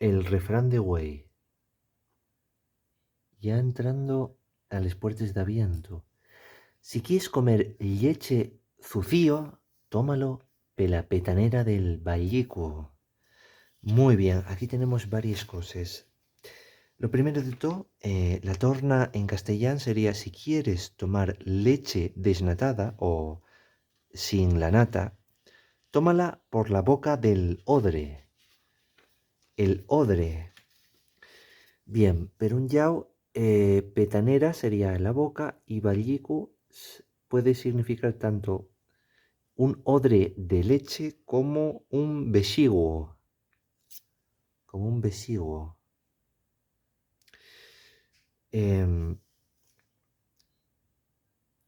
el refrán de güey. Ya entrando a las puertas de viento. Si quieres comer leche zucío, tómalo de la petanera del Valleco. Muy bien, aquí tenemos varias cosas. Lo primero de todo, la torna en castellán sería si quieres tomar leche desnatada o sin la nata, tómala por la boca del odre. El odre. Bien, pero un yao, petanera sería la boca y vallicu puede significar tanto un odre de leche como un besiguo. Como un besiguo. Em,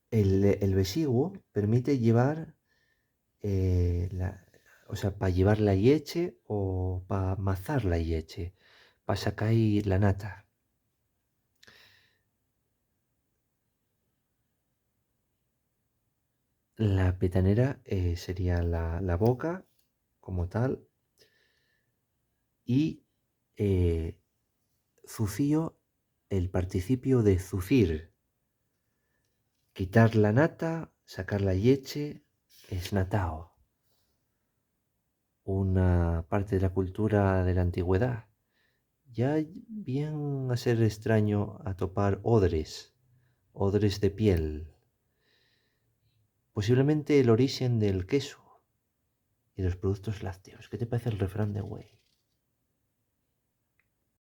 el besiguo permite llevar, o sea, para llevar la leche o para amasar la leche, para sacar la nata. La petanera sería la boca como tal y zucío, el participio de zucir. Quitar la nata, sacar la leche, es natao. Una parte de la cultura de la antigüedad. Ya bien a ser extraño a topar odres de piel. Posiblemente el origen del queso y los productos lácteos. ¿Qué te parece el refrán de güey?